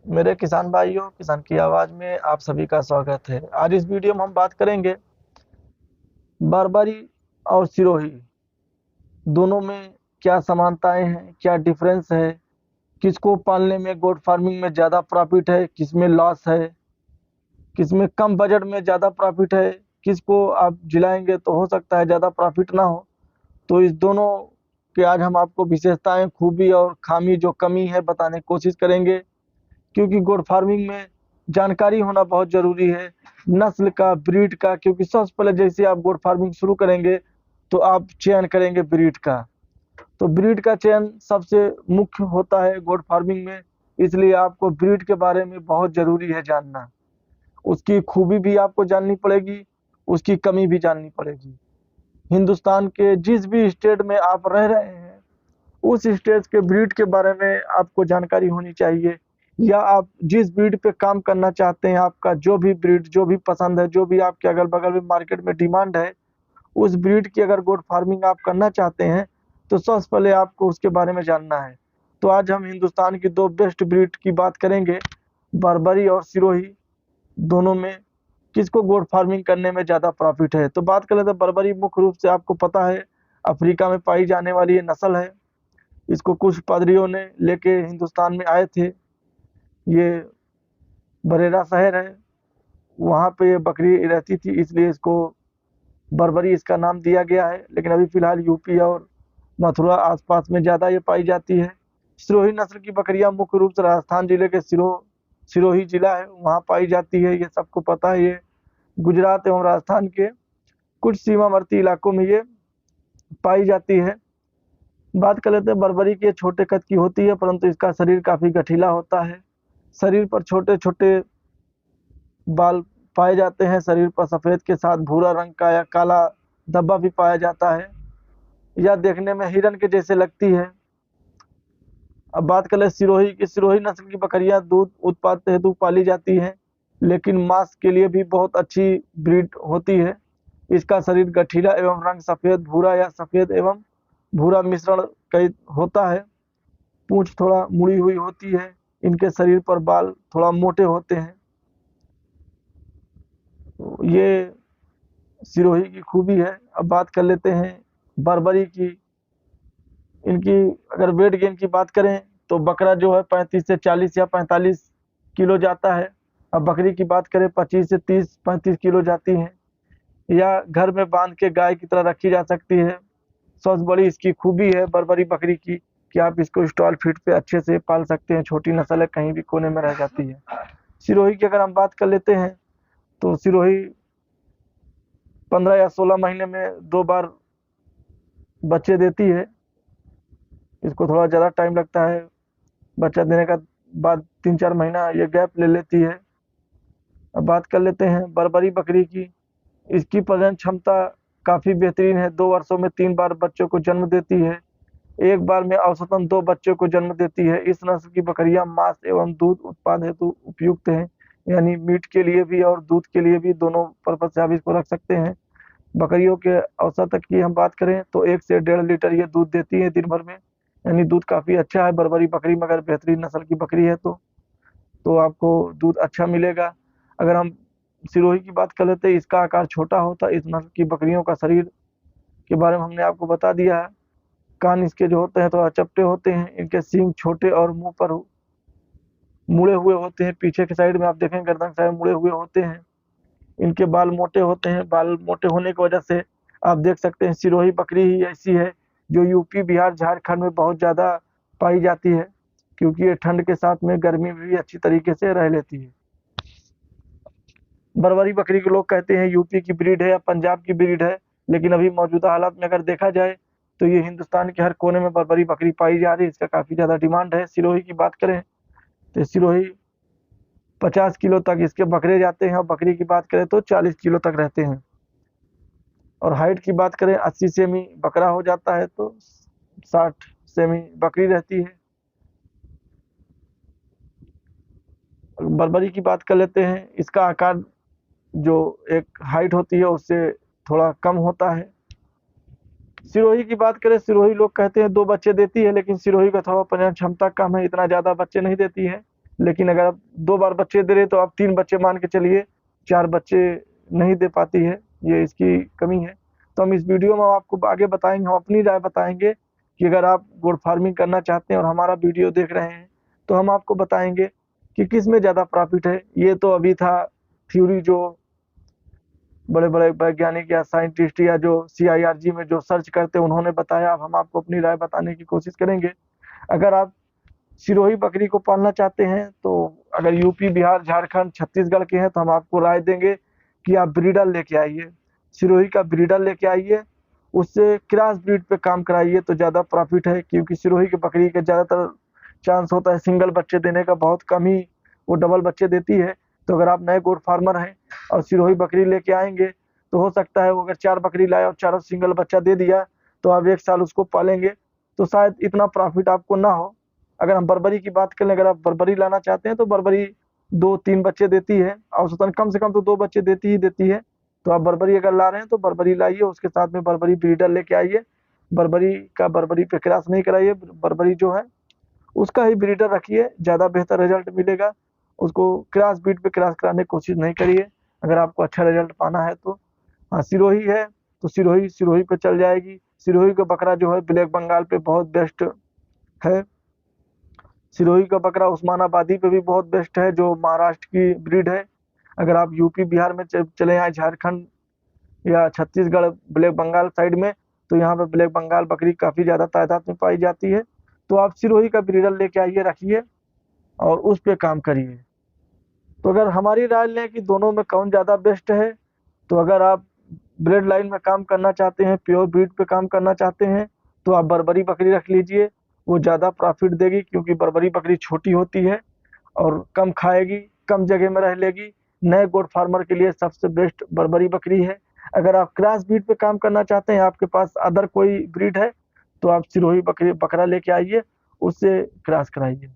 मेरे किसान भाइयों, किसान की आवाज में आप सभी का स्वागत है। आज इस वीडियो में हम बात करेंगे बारबारी और सिरोही दोनों में क्या समानताएं हैं, क्या डिफरेंस है, किसको पालने में गोट फार्मिंग में ज़्यादा प्रॉफिट है, किसमें लॉस है, किसमें कम बजट में ज़्यादा प्रॉफिट है, किसको आप जिलाएंगे तो हो सकता है ज़्यादा प्रॉफिट ना हो। तो इस दोनों के आज हम आपको विशेषताएं, खूबी और खामी जो कमी है बताने की कोशिश करेंगे, क्योंकि गोट फार्मिंग में जानकारी होना बहुत ज़रूरी है, नस्ल का, ब्रीड का। क्योंकि सबसे पहले जैसे आप गोट फार्मिंग शुरू करेंगे तो आप चयन करेंगे ब्रीड का। तो ब्रीड का चयन सबसे मुख्य होता है गोट फार्मिंग में, इसलिए आपको ब्रीड के बारे में बहुत ज़रूरी है जानना। उसकी खूबी भी आपको जाननी पड़ेगी, उसकी कमी भी जाननी पड़ेगी। हिंदुस्तान के जिस भी स्टेट में आप रह रहे हैं उस स्टेट के ब्रीड के बारे में आपको जानकारी होनी चाहिए, या आप जिस ब्रीड पे काम करना चाहते हैं, आपका जो भी ब्रीड जो भी पसंद है, जो भी आपके अगल बगल में मार्केट में डिमांड है, उस ब्रीड की अगर गोट फार्मिंग आप करना चाहते हैं तो सबसे पहले आपको उसके बारे में जानना है। तो आज हम हिंदुस्तान की दो बेस्ट ब्रीड की बात करेंगे, बारबरी और सिरोही। दोनों में किसको गोट फार्मिंग करने में ज़्यादा प्रॉफिट है। तो बात करें तो बर्बरी मुख्य रूप से आपको पता है अफ्रीका में पाई जाने वाली ये नस्ल है। इसको कुछ पादरियों ने लेके हिंदुस्तान में आए थे। ये बरेरा शहर है, वहाँ पे ये बकरी रहती थी, इसलिए इसको बर्बरी इसका नाम दिया गया है। लेकिन अभी फिलहाल यूपी और मथुरा आसपास में ज़्यादा ये पाई जाती है। सिरोही नस्ल की बकरियां मुख्य रूप से राजस्थान जिले के सिरोही जिला है वहाँ पाई जाती है, ये सबको पता है। ये गुजरात एवं राजस्थान के कुछ सीमावर्ती इलाकों में ये पाई जाती है। बात कर लेते हैं बर्बरी की। ये छोटे कद की होती है परंतु इसका शरीर काफी गठीला होता है। शरीर पर छोटे छोटे बाल पाए जाते हैं। शरीर पर सफेद के साथ भूरा रंग का या काला धब्बा भी पाया जाता है। यह देखने में हिरन के जैसे लगती है। अब बात करें सिरोही की। सिरोही नस्ल की बकरियां दूध उत्पादन हेतु पाली जाती हैं, लेकिन मांस के लिए भी बहुत अच्छी ब्रीड होती है। इसका शरीर गठीला एवं रंग सफेद भूरा या सफेद एवं भूरा मिश्रण कई होता है। पूंछ थोड़ा मुड़ी हुई होती है। इनके शरीर पर बाल थोड़ा मोटे होते हैं। तो ये सिरोही की खूबी है। अब बात कर लेते हैं बर्बरी की। इनकी अगर वेट गेन की बात करें तो बकरा जो है 35 से 40 या 45 किलो जाता है। अब बकरी की बात करें 25 से 30-35 किलो जाती है, या घर में बांध के गाय की तरह रखी जा सकती है। सबसे बड़ी इसकी खूबी है बर्बरी बकरी की कि आप इसको स्टॉल फीड पे अच्छे से पाल सकते हैं। छोटी नस्ल है, कहीं भी कोने में रह जाती है। सिरोही की अगर हम बात कर लेते हैं तो सिरोही 15 या 16 महीने में 2 बार बच्चे देती है। इसको थोड़ा ज़्यादा टाइम लगता है बच्चा देने का बाद, 3-4 महीना ये गैप ले लेती है। अब बात कर लेते हैं बर्बरी बकरी की। इसकी प्रजनन क्षमता काफ़ी बेहतरीन है। 2 वर्षों में 3 बार बच्चों को जन्म देती है। एक बार में औसतन 2 बच्चों को जन्म देती है। इस नस्ल की बकरियां मांस एवं दूध उत्पादन हेतु उपयुक्त हैं, यानी मीट के लिए भी और दूध के लिए भी, दोनों पर्पज से आप इसको रख सकते हैं। बकरियों के औसत की हम बात करें तो 1 से 1.5 लीटर ये दूध देती है दिन भर में, यानी दूध काफ़ी अच्छा है बर्बरी बकरी में। अगर बेहतरीन नस्ल की बकरी है तो आपको दूध अच्छा मिलेगा। अगर हम सिरोही की बात कर लेते हैं, इसका आकार छोटा होता है। इस नस्ल की बकरियों का शरीर के बारे में हमने आपको बता दिया है। कान इसके जो होते हैं थोड़ा चपटे होते हैं। इनके सींग छोटे और मुंह पर मुड़े हुए होते हैं। पीछे की साइड में आप देखें गर्दन साइड मुड़े हुए होते हैं। इनके बाल मोटे होते हैं। बाल मोटे होने की वजह से आप देख सकते हैं सिरोही बकरी ही ऐसी है जो यूपी बिहार झारखंड में बहुत ज़्यादा पाई जाती है, क्योंकि ये ठंड के साथ में गर्मी में भी अच्छी तरीके से रह लेती है। बरबरी बकरी के लोग कहते हैं यूपी की ब्रीड है या पंजाब की ब्रीड है, लेकिन अभी मौजूदा हालात में अगर देखा जाए तो ये हिंदुस्तान के हर कोने में बरबरी बकरी पाई जा रही है। इसका काफ़ी ज़्यादा डिमांड है। सिरोही की बात करें तो सिरोही 50 किलो तक इसके बकरे जाते हैं, और बकरी की बात करें तो 40 किलो तक रहते हैं। और हाइट की बात करें 80 सेमी बकरा हो जाता है तो 60 सेमी बकरी रहती है। बर्बरी की बात कर लेते हैं। इसका आकार जो एक हाइट होती है उससे थोड़ा कम होता है। सिरोही की बात करें, सिरोही लोग कहते हैं 2 बच्चे देती है, लेकिन सिरोही का थोड़ा प्रजनन क्षमता कम है, इतना ज़्यादा बच्चे नहीं देती है। लेकिन अगर आप 2 बार बच्चे दे रहे तो आप 3 बच्चे मान के चलिए, 4 बच्चे नहीं दे पाती है, ये इसकी कमी है। तो हम इस वीडियो में आपको आगे बताएंगे, हम अपनी राय बताएंगे कि अगर आप गोट फार्मिंग करना चाहते हैं और हमारा वीडियो देख रहे हैं तो हम आपको बताएंगे कि किस में ज़्यादा प्रॉफिट है। ये तो अभी था थ्योरी, जो बड़े बड़े वैज्ञानिक या साइंटिस्ट या जो CIRG में जो सर्च करते हैं उन्होंने बताया। अब हम आपको अपनी राय बताने की कोशिश करेंगे। अगर आप सिरोही बकरी को पालना चाहते हैं तो अगर यूपी, बिहार, झारखंड, छत्तीसगढ़ के हैं तो हम आपको राय देंगे कि आप ब्रीडर लेके आइए, सिरोही का ब्रीडर लेके आइए, उससे क्रॉस ब्रीड पे काम कराइए तो ज़्यादा प्रॉफिट है। क्योंकि सिरोही की बकरी के ज़्यादातर चांस होता है सिंगल बच्चे देने का, बहुत कम ही वो डबल बच्चे देती है। तो अगर आप नए गोट फार्मर हैं और सिरोही बकरी लेके आएंगे तो हो सकता है वो अगर 4 बकरी लाए और चारों सिंगल बच्चा दे दिया तो आप 1 साल उसको पालेंगे तो शायद इतना प्रॉफिट आपको ना हो। अगर हम बर्बरी की बात करें, अगर आप बर्बरी लाना चाहते हैं तो बर्बरी 2-3 बच्चे देती है, औसतन कम से कम तो 2 बच्चे देती ही देती है। तो आप बर्बरी अगर ला रहे हैं तो बर्बरी लाइए, उसके साथ में बर्बरी ब्रीडर लेके आइए। बर्बरी पे क्रॉस नहीं कराइए, बर्बरी जो है उसका ही ब्रीडर रखिए, ज़्यादा बेहतर रिजल्ट मिलेगा। उसको क्रॉस ब्रीड पे क्रॉस कराने की कोशिश नहीं करिए अगर आपको अच्छा रिजल्ट पाना है तो। हाँ, सिरोही है तो सिरोही सिरोही पे चल जाएगी। सिरोही का बकरा जो है ब्लैक बंगाल पे बहुत बेस्ट है। सिरोही का बकरा उस्मानाबादी पे भी बहुत बेस्ट है, जो महाराष्ट्र की ब्रीड है। अगर आप यूपी, बिहार में चले आए, झारखंड या छत्तीसगढ़, ब्लैक बंगाल साइड में, तो यहाँ पे ब्लैक बंगाल बकरी काफ़ी ज़्यादा तादाद में पाई जाती है। तो आप सिरोही का ब्रीडर लेके आइए, रखिए और उस पे काम करिए। तो अगर हमारी राय लें कि दोनों में कौन ज़्यादा बेस्ट है, तो अगर आप ब्रेड लाइन में काम करना चाहते हैं, प्योर ब्रीड पे काम करना चाहते हैं, तो आप बर्बरी बकरी रख लीजिए, वो ज़्यादा प्रॉफिट देगी। क्योंकि बर्बरी बकरी छोटी होती है और कम खाएगी, कम जगह में रह लेगी। नए गोट फार्मर के लिए सबसे बेस्ट बर्बरी बकरी है। अगर आप क्रॉस ब्रीड पे काम करना चाहते हैं, आपके पास अदर कोई ब्रीड है, तो आप सिरोही बकरी बकरा लेके आइए, उससे क्रॉस कराइए।